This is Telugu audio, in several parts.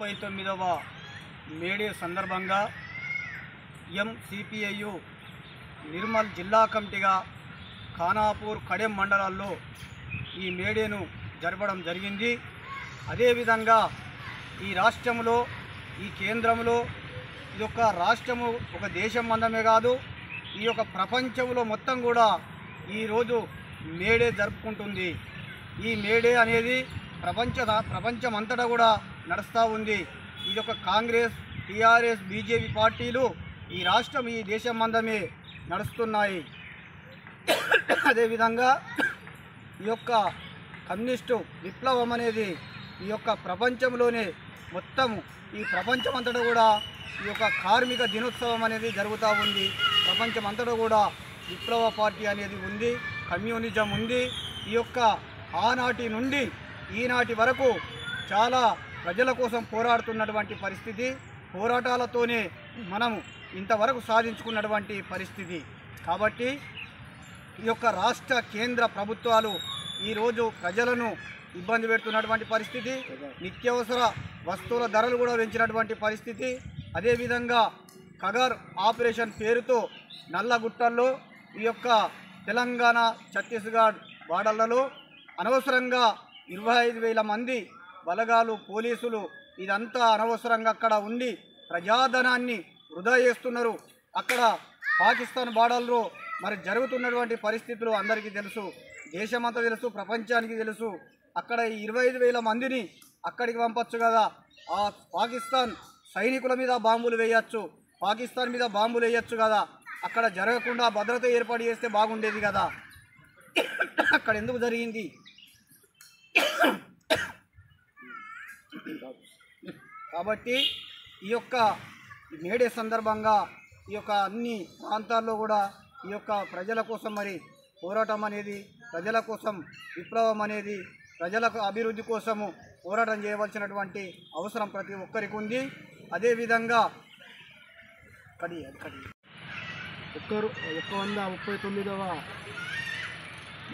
39వ మేడే సందర్భంగా ఎంసిపిఐయు నిర్మల్ జిల్లా కమిటీగా ఖానాపూర్ కడెం మండలాల్లో ఈ మేడేను జరపడం జరిగింది. అదేవిధంగా ఈ రాష్ట్రంలో ఈ కేంద్రంలో ఇది ఒక రాష్ట్రము ఒక దేశం మందమే కాదు, ఈ యొక్క ప్రపంచంలో మొత్తం కూడా ఈరోజు మేడే జరుపుకుంటుంది. ఈ మేడే అనేది ప్రపంచం అంతటా కూడా నడుస్తూ ఉంది. ఇది ఒక కాంగ్రెస్, టీఆర్ఎస్, బీజేపీ పార్టీలు ఈ రాష్ట్రం ఈ దేశం మందమే నడుస్తున్నాయి. అదేవిధంగా ఈ యొక్క కమ్యూనిస్టు విప్లవం అనేది ఈ యొక్క ప్రపంచంలోనే మొత్తం ఈ ప్రపంచం అంతటా కూడా ఈ యొక్క కార్మిక దినోత్సవం అనేది జరుగుతూ ఉంది. ప్రపంచం అంతటా కూడా విప్లవ పార్టీ అనేది ఉంది, కమ్యూనిజం ఉంది. ఈ యొక్క ఆనాటి నుండి ఈనాటి వరకు చాలా ప్రజల కోసం పోరాడుతున్నటువంటి పరిస్థితి, పోరాటాలతోనే మనము ఇంతవరకు సాధించుకున్నటువంటి పరిస్థితి. కాబట్టి ఈ యొక్క రాష్ట్ర కేంద్ర ప్రభుత్వాలు ఈరోజు ప్రజలను ఇబ్బంది పెడుతున్నటువంటి పరిస్థితి, నిత్యావసర వస్తువుల ధరలు కూడా పెంచినటువంటి పరిస్థితి. అదేవిధంగా కగర్ ఆపరేషన్ పేరుతో నల్లగుట్టల్లో ఈ యొక్క తెలంగాణ, ఛత్తీస్గఢ్ బార్డర్లలో అనవసరంగా 25,000 మంది బలగాలు, పోలీసులు ఇదంతా అనవసరంగా అక్కడ ఉండి ప్రజాధనాన్ని వృధా చేస్తున్నారు. అక్కడ పాకిస్తాన్ బార్డర్లో మరి జరుగుతున్నటువంటి పరిస్థితులు అందరికీ తెలుసు, దేశమంతా తెలుసు, ప్రపంచానికి తెలుసు. అక్కడ 25,000 మందిని అక్కడికి పంపచ్చు కదా, ఆ పాకిస్తాన్ సైనికుల మీద బాంబులు వేయచ్చు, పాకిస్తాన్ మీద బాంబులు వేయచ్చు కదా, అక్కడ జరగకుండా భద్రత ఏర్పాటు చేస్తే బాగుండేది కదా. అక్కడ ఎందుకు జరిగింది? కాబట్టి ఈ యొక్క మేడే సందర్భంగా ఈ యొక్క అన్ని ప్రాంతాల్లో కూడా ఈ యొక్క ప్రజల కోసం మరి పోరాటం అనేది, ప్రజల కోసం విప్లవం అనేది, ప్రజలకు అభివృద్ధి కోసము పోరాటం చేయవలసినటువంటి అవసరం ప్రతి ఒక్కరికి ఉంది. అదేవిధంగా 139వ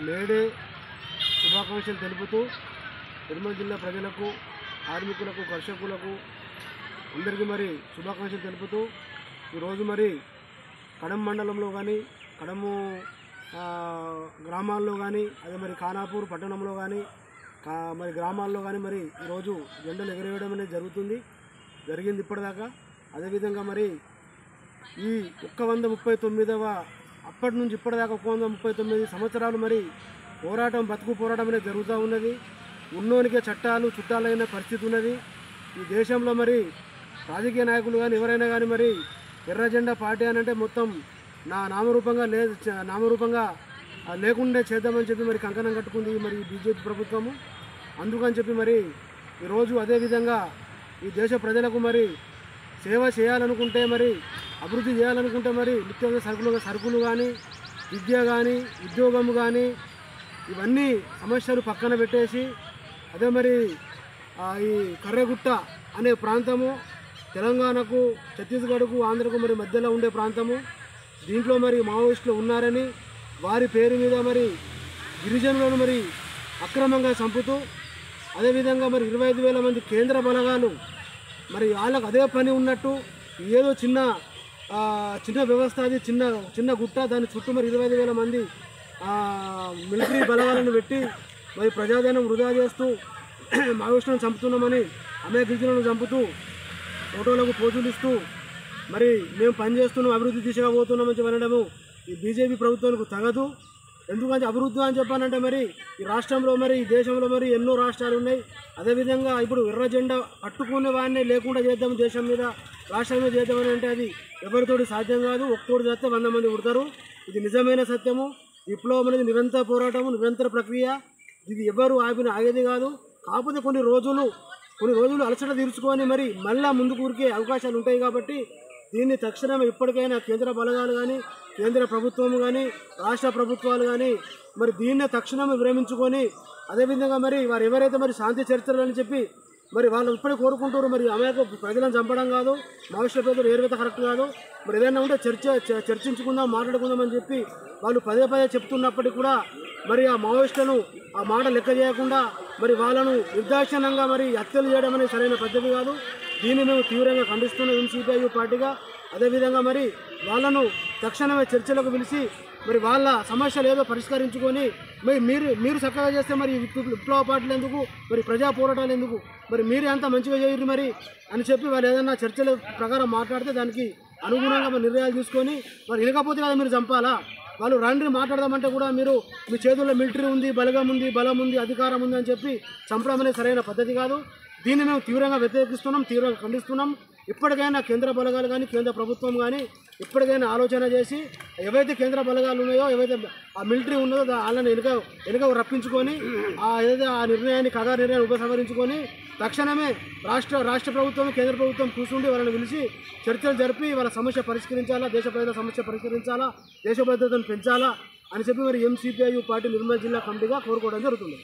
మేడే శుభాకాంక్షలు తెలుపుతూ నిర్మల్ జిల్లా ప్రజలకు, కార్మికులకు, కర్షకులకు అందరికీ మరి శుభాకాంక్షలు తెలుపుతూ ఈరోజు మరి కడెం మండలంలో కానీ, కడెము గ్రామాల్లో కానీ, అదే మరి ఖానాపూర్ పట్టణంలో కానీ మరి గ్రామాల్లో కానీ మరి ఈరోజు జెండాలు ఎగరేయడం అనేది జరిగింది ఇప్పటిదాకా. అదేవిధంగా మరి ఈ 139వ అప్పటి నుంచి ఇప్పటిదాకా 139 సంవత్సరాలు మరి బతుకు పోరాటం అనేది జరుగుతూ ఉన్నది. ఉన్నోనికే చట్టాలు చుట్టాలైన పరిస్థితి ఉన్నది. ఈ దేశంలో మరి రాజకీయ నాయకులు కానీ ఎవరైనా కానీ మరి ఎర్ర జెండా పార్టీ అని అంటే మొత్తం నామరూపంగా లేకుండా చేద్దామని చెప్పి మరి కంకణం కట్టుకుంది మరి బీజేపీ ప్రభుత్వము. అందుకని చెప్పి మరి ఈరోజు అదేవిధంగా ఈ దేశ ప్రజలకు మరి సేవ చేయాలనుకుంటే, మరి అభివృద్ధి చేయాలనుకుంటే మరి నిత్యావసర సరుకులు కానీ, విద్య కానీ, ఉద్యోగం కానీ ఇవన్నీ సమస్యలు పక్కన పెట్టేసి, అదే మరి ఈ కర్రెగుట్ట అనే ప్రాంతము తెలంగాణకు, ఛత్తీస్గఢ్కు, ఆంధ్రకు మరి మధ్యలో ఉండే ప్రాంతము. దీంట్లో మరి మావోయిస్టులు ఉన్నారని వారి పేరు మీద మరి గిరిజనులను మరి అక్రమంగా చంపుతూ, అదేవిధంగా మరి 25,000 మంది కేంద్ర బలగాలు మరి వాళ్ళకు అదే పని ఉన్నట్టు ఏదో చిన్న వ్యవస్థ, అది చిన్న గుట్ట, దాని చుట్టూ మరి 25,000 మంది మిలిటరీ బలగాలను పెట్టి మరి ప్రజాధనం వృధా చేస్తూ మావోయిస్టులను చంపుతున్నామని, గిరిజనులను చంపుతూ ఫోటోలకు పోజులు ఇస్తూ మరి మేము పనిచేస్తున్నాం, అభివృద్ధి దిశగా పోతున్నామని చెప్పనడము ఈ బీజేపీ ప్రభుత్వానికి తగదు. ఎందుకంటే అభివృద్ధి అని చెప్పానంటే మరి ఈ రాష్ట్రంలో మరి ఈ దేశంలో మరి ఎన్నో రాష్ట్రాలు ఉన్నాయి. అదేవిధంగా ఇప్పుడు ఎర్ర జెండా పట్టుకునే వాడిని లేకుండా చేద్దాం, దేశం మీద రాష్ట్రం మీద చేద్దామని అంటే అది ఎవరితోటి సాధ్యం కాదు. ఒక్కతోటి చేస్తే 100 మంది పుడతారు. ఇది నిజమైన సత్యము. విప్లవం అనేది నిరంతర పోరాటము, నిరంతర ప్రక్రియ. ఇది ఎవరు ఆగేది కాదు. కాకపోతే కొన్ని రోజులు అలసట తీర్చుకొని మరి మళ్ళా ముందుకు ఊరికే అవకాశాలు ఉంటాయి. కాబట్టి దీన్ని తక్షణమే ఇప్పటికైనా కేంద్ర బలగాలు కానీ, కేంద్ర ప్రభుత్వం కానీ, రాష్ట్ర ప్రభుత్వాలు కానీ మరి దీన్నే తక్షణమే విరమించుకొని, అదేవిధంగా మరి వారు ఎవరైతే మరి శాంతి చర్చలు అని చెప్పి మరి వాళ్ళు ఇప్పుడే కోరుకుంటారు. మరి అమెరికా ప్రజలను చంపడం కాదు, మావోయిస్టుల పేదలు ఏర్వేత కరెక్ట్ కాదు. మరి ఏదైనా ఉంటే చర్చించుకుందాం, మాట్లాడుకుందాం అని చెప్పి వాళ్ళు పదే చెప్తున్నప్పటికీ కూడా మరి ఆ మావోయిస్టులను ఆ మాట లెక్క చేయకుండా మరి వాళ్ళను నిర్దాక్షిణ్యంగా మరి హత్యలు చేయడం అనేది సరైన పద్ధతి కాదు. దీన్ని మేము తీవ్రంగా ఖండిస్తున్నాం ఎంసీపీఐ పార్టీగా. అదేవిధంగా మరి వాళ్ళను తక్షణమే చర్చలకు పిలిచి మరి వాళ్ళ సమస్యలు ఏదో పరిష్కరించుకొని మరి మీరు చక్కగా చేస్తే మరి విప్లవ పార్టీలు ఎందుకు, మరి ప్రజా పోరాటాలు ఎందుకు, మరి మీరు అంత మంచిగా చేయరు మరి అని చెప్పి వాళ్ళు ఏదైనా చర్చల ప్రకారం మాట్లాడితే దానికి అనుగుణంగా మరి నిర్ణయాలు తీసుకొని మరి వినకపోతే కదా మీరు చంపాలా. వాళ్ళు రండి మాట్లాడదామంటే కూడా మీరు మీ చేతుల్లో మిలిటరీ ఉంది, బలగం ఉంది, బలం ఉంది, అధికారం ఉంది అని చెప్పి చంపడం అనేది సరైన పద్ధతి కాదు. దీన్ని మేము తీవ్రంగా వ్యతిరేకిస్తున్నాం, తీవ్రంగా ఖండిస్తున్నాం. ఇప్పటికైనా కేంద్ర బలగాలు కానీ కేంద్ర ప్రభుత్వం కానీ ఇప్పటికైనా ఆలోచన చేసి ఏవైతే కేంద్ర బలగాలు ఉన్నాయో, ఏవైతే ఆ మిలిటరీ ఉన్నదో వాళ్ళని వెనుక రప్పించుకొని ఏదైతే ఆ నిర్ణయాన్ని కగారు నిర్ణయాన్ని ఉపసంహరించుకొని తక్షణమే రాష్ట్ర ప్రభుత్వం కేంద్ర ప్రభుత్వం కూర్చుండి వాళ్ళని పిలిచి చర్చలు జరిపి వాళ్ళ సమస్య పరిష్కరించాలా, దేశ ప్రజల సమస్య పరిష్కరించాలా, దేశ భద్రతను పెంచాలా అని చెప్పి మరి ఎంసీపీఐ పార్టీ నిర్మల్ జిల్లా కమిటీగా కోరుకోవడం జరుగుతుంది.